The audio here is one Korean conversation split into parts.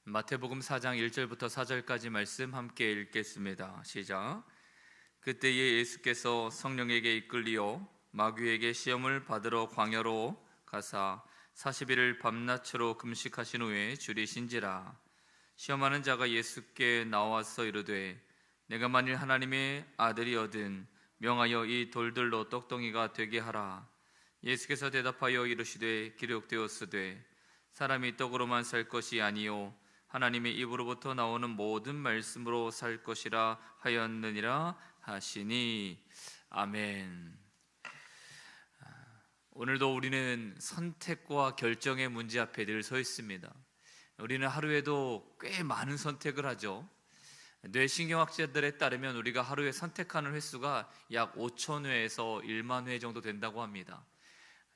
마태복음 4장 1절부터 4절까지 말씀 함께 읽겠습니다. 시작. 그때에 예수께서 성령에게 이끌리어 마귀에게 시험을 받으러 광야로 가사 40일을 밤낮으로 금식하신 후에 줄이신지라. 시험하는 자가 예수께 나와서 이르되 내가 만일 하나님의 아들이거든 명하여 이 돌들로 떡덩이가 되게 하라. 예수께서 대답하여 이르시되 기록되었으되 사람이 떡으로만 살 것이 아니요 하나님의 입으로부터 나오는 모든 말씀으로 살 것이라 하였느니라 하시니. 아멘. 오늘도 우리는 선택과 결정의 문제 앞에 늘 서 있습니다. 우리는 하루에도 꽤 많은 선택을 하죠. 뇌신경학자들에 따르면 우리가 하루에 선택하는 횟수가 약 5,000회에서 1만 회 정도 된다고 합니다.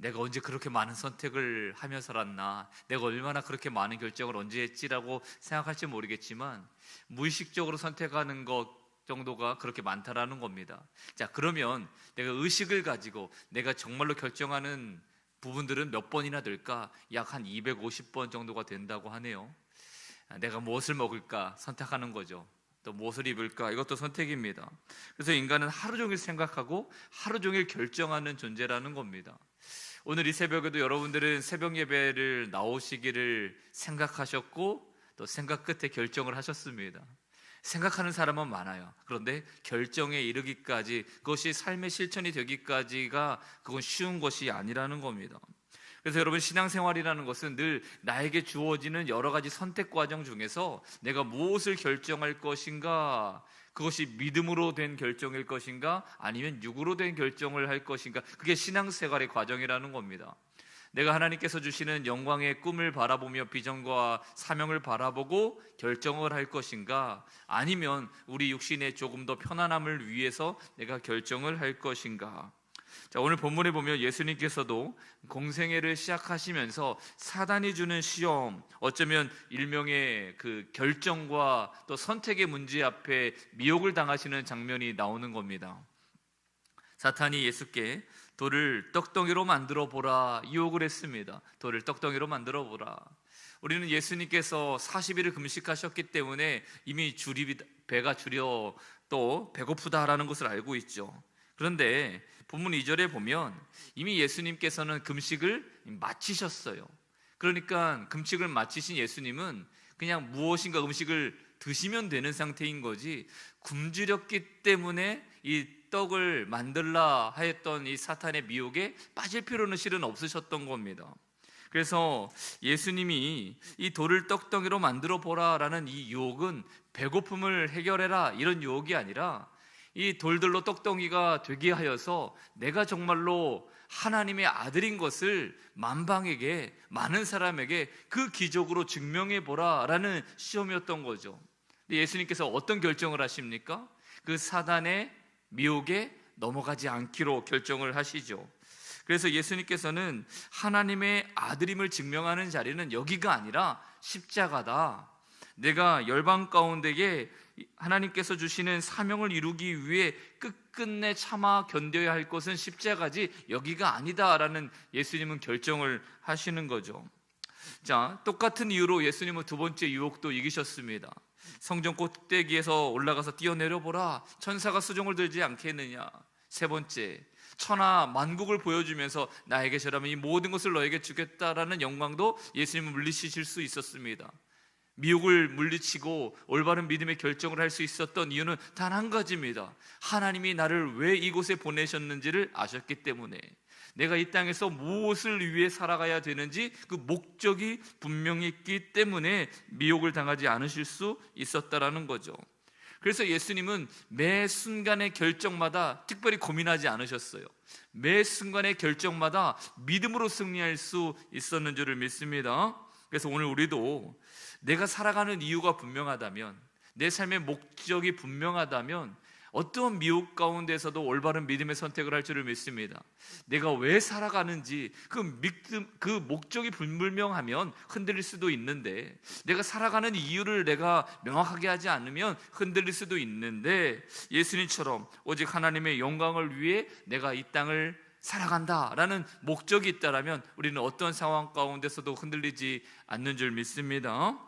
내가 언제 그렇게 많은 선택을 하며 살았나, 내가 얼마나 그렇게 많은 결정을 언제 했지라고 생각할지 모르겠지만 무의식적으로 선택하는 것 정도가 그렇게 많다라는 겁니다. 자, 그러면 내가 의식을 가지고 내가 정말로 결정하는 부분들은 몇 번이나 될까? 약 한 250번 정도가 된다고 하네요. 내가 무엇을 먹을까 선택하는 거죠. 또 무엇을 입을까, 이것도 선택입니다. 그래서 인간은 하루 종일 생각하고 하루 종일 결정하는 존재라는 겁니다. 오늘 이 새벽에도 여러분들은 새벽 예배를 나오시기를 생각하셨고 또 생각 끝에 결정을 하셨습니다. 생각하는 사람은 많아요. 그런데 결정에 이르기까지, 그것이 삶의 실천이 되기까지가 그건 쉬운 것이 아니라는 겁니다. 그래서 여러분, 신앙생활이라는 것은 늘 나에게 주어지는 여러 가지 선택 과정 중에서 내가 무엇을 결정할 것인가, 그것이 믿음으로 된 결정일 것인가 아니면 육으로 된 결정을 할 것인가, 그게 신앙생활의 과정이라는 겁니다. 내가 하나님께서 주시는 영광의 꿈을 바라보며 비전과 사명을 바라보고 결정을 할 것인가, 아니면 우리 육신의 조금 더 편안함을 위해서 내가 결정을 할 것인가. 자, 오늘 본문에 보면 예수님께서도 공생애를 시작하시면서 사단이 주는 시험, 어쩌면 일명의 그 결정과 또 선택의 문제 앞에 미혹을 당하시는 장면이 나오는 겁니다. 사탄이 예수께 돌을 떡덩이로 만들어 보라 유혹을 했습니다. 돌을 떡덩이로 만들어 보라. 우리는 예수님께서 40일을 금식하셨기 때문에 이미 배가 줄여 또 배고프다라는 것을 알고 있죠. 그런데 본문 2절에 보면 이미 예수님께서는 금식을 마치셨어요. 그러니까 금식을 마치신 예수님은 그냥 무엇인가 음식을 드시면 되는 상태인 거지, 굶주렸기 때문에 이 떡을 만들라 하였던 이 사탄의 미혹에 빠질 필요는 실은 없으셨던 겁니다. 그래서 예수님이 이 돌을 떡덩이로 만들어 보라라는 이 유혹은 배고픔을 해결해라 이런 유혹이 아니라 이 돌들로 떡덩이가 되게 하여서 내가 정말로 하나님의 아들인 것을 만방에게, 많은 사람에게 그 기적으로 증명해 보라라는 시험이었던 거죠. 근데 예수님께서 어떤 결정을 하십니까? 그 사단의 미혹에 넘어가지 않기로 결정을 하시죠. 그래서 예수님께서는 하나님의 아들임을 증명하는 자리는 여기가 아니라 십자가다. 내가 열방 가운데에 하나님께서 주시는 사명을 이루기 위해 끝끝내 참아 견뎌야 할 것은 십자가지 여기가 아니다라는 예수님은 결정을 하시는 거죠. 자, 똑같은 이유로 예수님은 두 번째 유혹도 이기셨습니다. 성전 꼭대기에서 올라가서 뛰어내려 보라, 천사가 수종을 들지 않겠느냐. 세 번째, 천하 만국을 보여주면서 나에게 절하면 이 모든 것을 너에게 주겠다라는 영광도 예수님은 물리치실 수 있었습니다. 미혹을 물리치고 올바른 믿음의 결정을 할 수 있었던 이유는 단 한 가지입니다. 하나님이 나를 왜 이곳에 보내셨는지를 아셨기 때문에, 내가 이 땅에서 무엇을 위해 살아가야 되는지 그 목적이 분명히 있기 때문에 미혹을 당하지 않으실 수 있었다라는 거죠. 그래서 예수님은 매 순간의 결정마다 특별히 고민하지 않으셨어요. 매 순간의 결정마다 믿음으로 승리할 수 있었는 줄을 믿습니다. 그래서 오늘 우리도 내가 살아가는 이유가 분명하다면, 내 삶의 목적이 분명하다면 어떠한 미혹 가운데서도 올바른 믿음의 선택을 할 줄을 믿습니다. 내가 왜 살아가는지 그 목적이 불분명하면 흔들릴 수도 있는데, 내가 살아가는 이유를 내가 명확하게 하지 않으면 흔들릴 수도 있는데, 예수님처럼 오직 하나님의 영광을 위해 내가 이 땅을 살아간다라는 목적이 있다라면 우리는 어떤 상황 가운데서도 흔들리지 않는 줄 믿습니다.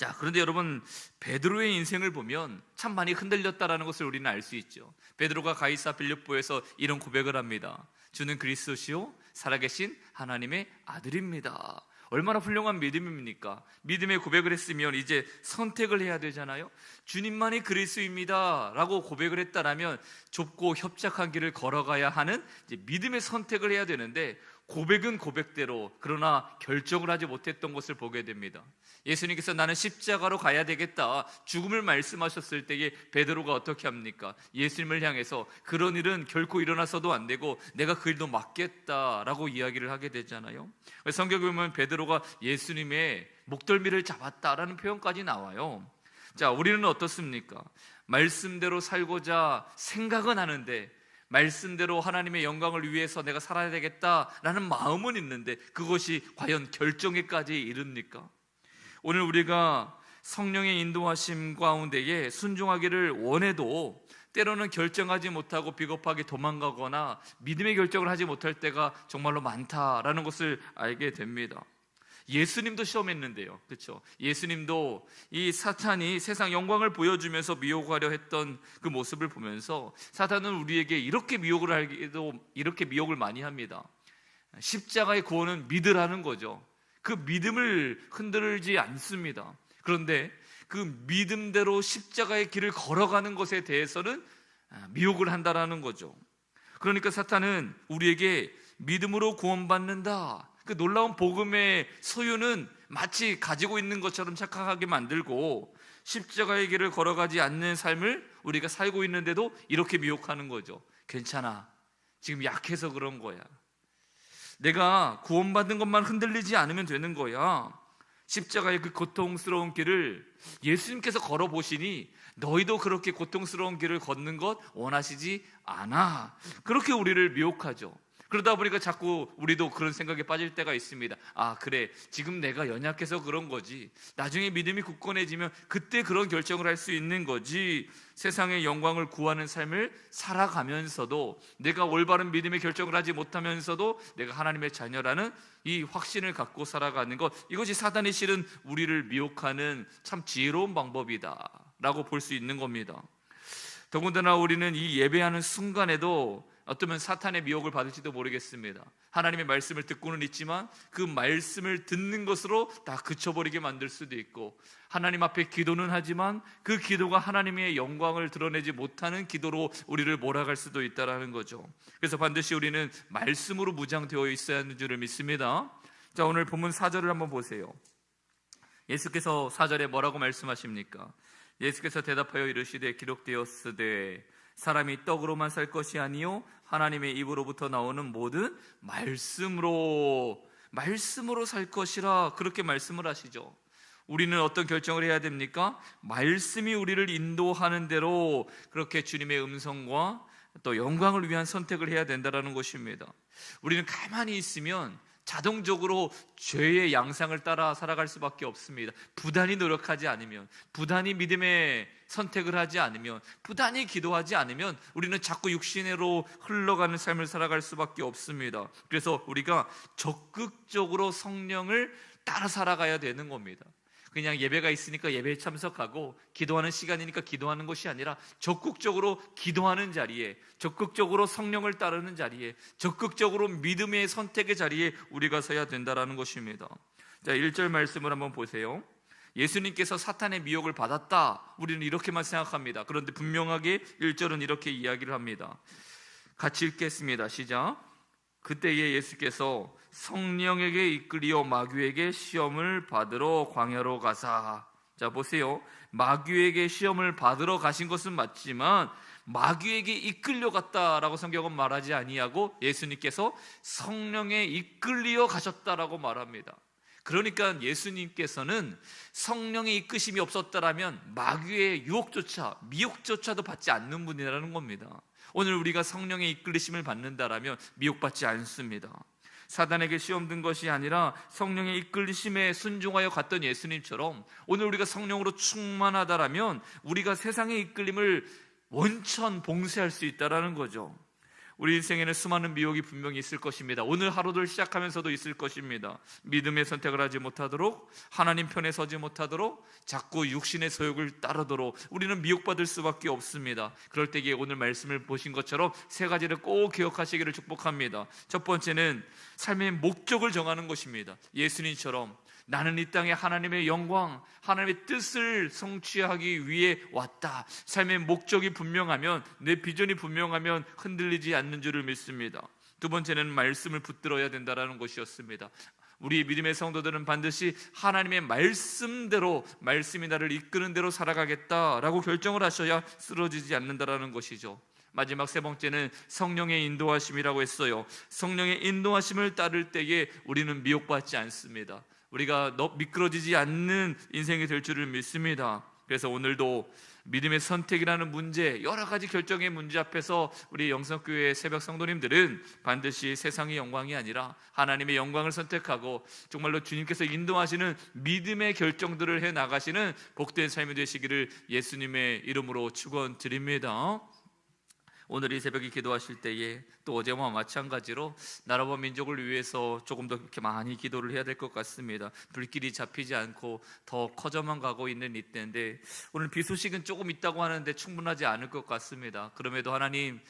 자, 그런데 여러분, 베드로의 인생을 보면 참 많이 흔들렸다라는 것을 우리는 알 수 있죠. 베드로가 가이사 빌립보에서 이런 고백을 합니다. 주는 그리스도시요 살아계신 하나님의 아들입니다. 얼마나 훌륭한 믿음입니까? 믿음의 고백을 했으면 이제 선택을 해야 되잖아요. 주님만이 그리스도입니다 라고 고백을 했다라면 좁고 협착한 길을 걸어가야 하는 이제 믿음의 선택을 해야 되는데, 고백은 고백대로 그러나 결정을 하지 못했던 것을 보게 됩니다. 예수님께서 나는 십자가로 가야 되겠다 죽음을 말씀하셨을 때에 베드로가 어떻게 합니까? 예수님을 향해서 그런 일은 결코 일어나서도 안 되고 내가 그 일도 막겠다라고 이야기를 하게 되잖아요. 성경에 보면 베드로가 예수님의 목덜미를 잡았다라는 표현까지 나와요. 자, 우리는 어떻습니까? 말씀대로 살고자 생각은 하는데, 말씀대로 하나님의 영광을 위해서 내가 살아야 되겠다라는 마음은 있는데 그것이 과연 결정에까지 이릅니까? 오늘 우리가 성령의 인도하심 가운데에 순종하기를 원해도 때로는 결정하지 못하고 비겁하게 도망가거나 믿음의 결정을 하지 못할 때가 정말로 많다라는 것을 알게 됩니다. 예수님도 시험했는데요, 그렇죠? 예수님도 이 사탄이 세상 영광을 보여주면서 미혹하려 했던 그 모습을 보면서 사탄은 우리에게 이렇게 미혹을 하기도 이렇게 미혹을 많이 합니다. 십자가의 구원은 믿으라는 거죠. 그 믿음을 흔들지 않습니다. 그런데 그 믿음대로 십자가의 길을 걸어가는 것에 대해서는 미혹을 한다라는 거죠. 그러니까 사탄은 우리에게 믿음으로 구원받는다, 그 놀라운 복음의 소유는 마치 가지고 있는 것처럼 착각하게 만들고 십자가의 길을 걸어가지 않는 삶을 우리가 살고 있는데도 이렇게 미혹하는 거죠. 괜찮아, 지금 약해서 그런 거야. 내가 구원받은 것만 흔들리지 않으면 되는 거야. 십자가의 그 고통스러운 길을 예수님께서 걸어보시니 너희도 그렇게 고통스러운 길을 걷는 것 원하시지 않아. 그렇게 우리를 미혹하죠. 그러다 보니까 자꾸 우리도 그런 생각에 빠질 때가 있습니다. 아, 그래, 지금 내가 연약해서 그런 거지. 나중에 믿음이 굳건해지면 그때 그런 결정을 할 수 있는 거지. 세상의 영광을 구하는 삶을 살아가면서도 내가 올바른 믿음의 결정을 하지 못하면서도 내가 하나님의 자녀라는 이 확신을 갖고 살아가는 것, 이것이 사단이 실은 우리를 미혹하는 참 지혜로운 방법이다 라고 볼 수 있는 겁니다. 더군다나 우리는 이 예배하는 순간에도 어쩌면 사탄의 미혹을 받을지도 모르겠습니다. 하나님의 말씀을 듣고는 있지만 그 말씀을 듣는 것으로 다 그쳐버리게 만들 수도 있고, 하나님 앞에 기도는 하지만 그 기도가 하나님의 영광을 드러내지 못하는 기도로 우리를 몰아갈 수도 있다는 거죠. 그래서 반드시 우리는 말씀으로 무장되어 있어야 하는 줄을 믿습니다. 자, 오늘 본문 4절을 한번 보세요. 예수께서 4절에 뭐라고 말씀하십니까? 예수께서 대답하여 이르시되 기록되었으되 사람이 떡으로만 살 것이 아니요 하나님의 입으로부터 나오는 모든 말씀으로 살 것이라, 그렇게 말씀을 하시죠. 우리는 어떤 결정을 해야 됩니까? 말씀이 우리를 인도하는 대로 그렇게 주님의 음성과 또 영광을 위한 선택을 해야 된다는 것입니다. 우리는 가만히 있으면 자동적으로 죄의 양상을 따라 살아갈 수밖에 없습니다. 부단히 노력하지 않으면, 부단히 믿음의 선택을 하지 않으면, 부단히 기도하지 않으면 우리는 자꾸 육신으로 흘러가는 삶을 살아갈 수밖에 없습니다. 그래서 우리가 적극적으로 성령을 따라 살아가야 되는 겁니다. 그냥 예배가 있으니까 예배에 참석하고 기도하는 시간이니까 기도하는 것이 아니라 적극적으로 기도하는 자리에, 적극적으로 성령을 따르는 자리에, 적극적으로 믿음의 선택의 자리에 우리가 서야 된다는 것입니다. 자, 1절 말씀을 한번 보세요. 예수님께서 사탄의 미혹을 받았다, 우리는 이렇게만 생각합니다. 그런데 분명하게 1절은 이렇게 이야기를 합니다. 같이 읽겠습니다. 시작. 그때에 예수께서 성령에게 이끌리어 마귀에게 시험을 받으러 광야로 가사. 자, 보세요. 마귀에게 시험을 받으러 가신 것은 맞지만 마귀에게 이끌려 갔다라고 성경은 말하지 아니하고 예수님께서 성령에 이끌리어 가셨다라고 말합니다. 그러니까 예수님께서는 성령의 이끄심이 없었다라면 마귀의 유혹조차, 미혹조차도 받지 않는 분이라는 겁니다. 오늘 우리가 성령의 이끌리심을 받는다라면 미혹받지 않습니다. 사단에게 시험 든 것이 아니라 성령의 이끌리심에 순종하여 갔던 예수님처럼 오늘 우리가 성령으로 충만하다라면 우리가 세상의 이끌림을 원천 봉쇄할 수 있다라는 거죠. 우리 인생에는 수많은 미혹이 분명히 있을 것입니다. 오늘 하루를 시작하면서도 있을 것입니다. 믿음의 선택을 하지 못하도록, 하나님 편에 서지 못하도록, 자꾸 육신의 소욕을 따르도록 우리는 미혹받을 수밖에 없습니다. 그럴 때에 오늘 말씀을 보신 것처럼 세 가지를 꼭 기억하시기를 축복합니다. 첫 번째는 삶의 목적을 정하는 것입니다. 예수님처럼 나는 이 땅에 하나님의 영광, 하나님의 뜻을 성취하기 위해 왔다. 삶의 목적이 분명하면, 내 비전이 분명하면 흔들리지 않는 줄을 믿습니다. 두 번째는 말씀을 붙들어야 된다는 것이었습니다. 우리 믿음의 성도들은 반드시 하나님의 말씀대로, 말씀이 나를 이끄는 대로 살아가겠다라고 결정을 하셔야 쓰러지지 않는다는 것이죠. 마지막 세 번째는 성령의 인도하심이라고 했어요. 성령의 인도하심을 따를 때에 우리는 미혹받지 않습니다. 우리가 미끄러지지 않는 인생이 될 줄을 믿습니다. 그래서 오늘도 믿음의 선택이라는 문제, 여러 가지 결정의 문제 앞에서 우리 영성교회 새벽 성도님들은 반드시 세상의 영광이 아니라 하나님의 영광을 선택하고 정말로 주님께서 인도하시는 믿음의 결정들을 해나가시는 복된 삶이 되시기를 예수님의 이름으로 축원드립니다. 오늘 이 새벽에 기도하실 때에 또 어제와 마찬가지로 나라와 민족을 위해서 조금 더 그렇게 많이 기도를 해야 될 것 같습니다. 불길이 잡히지 않고 더 커져만 가고 있는 이때인데 오늘 비 소식은 조금 있다고 하는데 충분하지 않을 것 같습니다. 그럼에도 하나님,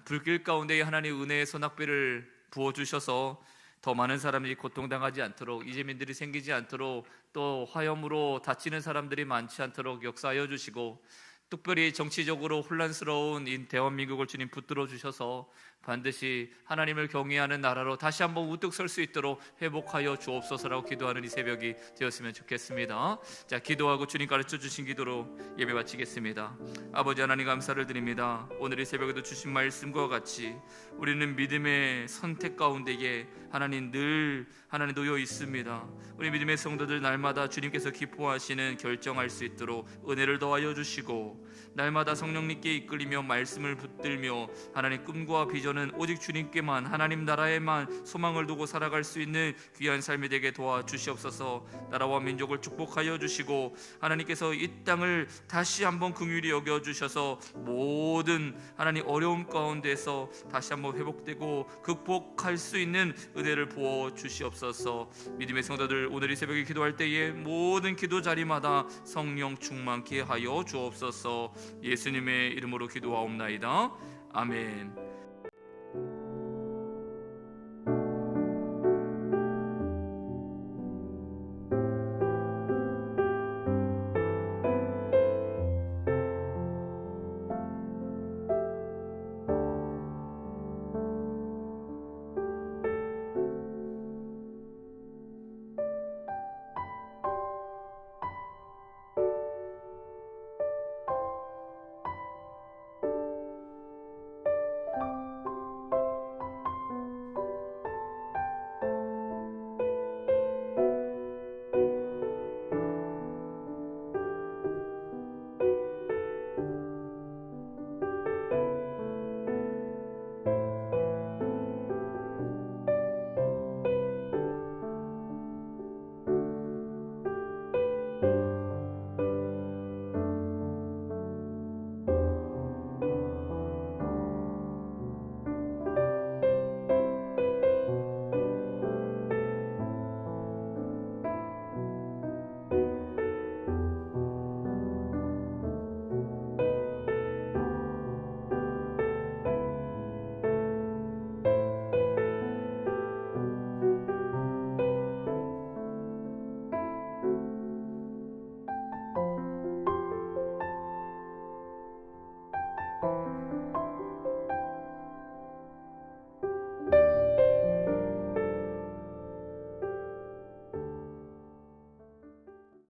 불길 가운데 하나님 은혜의 소낙비를 부어주셔서 더 많은 사람들이 고통당하지 않도록, 이재민들이 생기지 않도록, 또 화염으로 다치는 사람들이 많지 않도록 역사하여 주시고, 특별히 정치적으로 혼란스러운 이 대한민국을 주님 붙들어 주셔서 반드시 하나님을 경외하는 나라로 다시 한번 우뚝 설 수 있도록 회복하여 주옵소서라고 기도하는 이 새벽이 되었으면 좋겠습니다. 자, 기도하고 주님 가르쳐 주신 기도로 예배 마치겠습니다. 아버지 하나님 감사를 드립니다. 오늘 이 새벽에도 주신 말씀과 같이 우리는 믿음의 선택 가운데에 하나님 늘 하나님 놓여 있습니다. 우리 믿음의 성도들 날마다 주님께서 기뻐하시는 결정할 수 있도록 은혜를 더하여 주시고, 날마다 성령님께 이끌리며 말씀을 붙들며 하나님 꿈과 비전은 오직 주님께만, 하나님 나라에만 소망을 두고 살아갈 수 있는 귀한 삶이 되게 도와주시옵소서. 나라와 민족을 축복하여 주시고 하나님께서 이 땅을 다시 한번 긍휼히 여겨주셔서 모든 하나님 어려움 가운데서 다시 한번 회복되고 극복할 수 있는 은혜를 부어주시옵소서. 믿음의 성도들 오늘 이 새벽에 기도할 때에 모든 기도 자리마다 성령 충만케 하여 주옵소서. 예수님의 이름으로 기도하옵나이다. 아멘.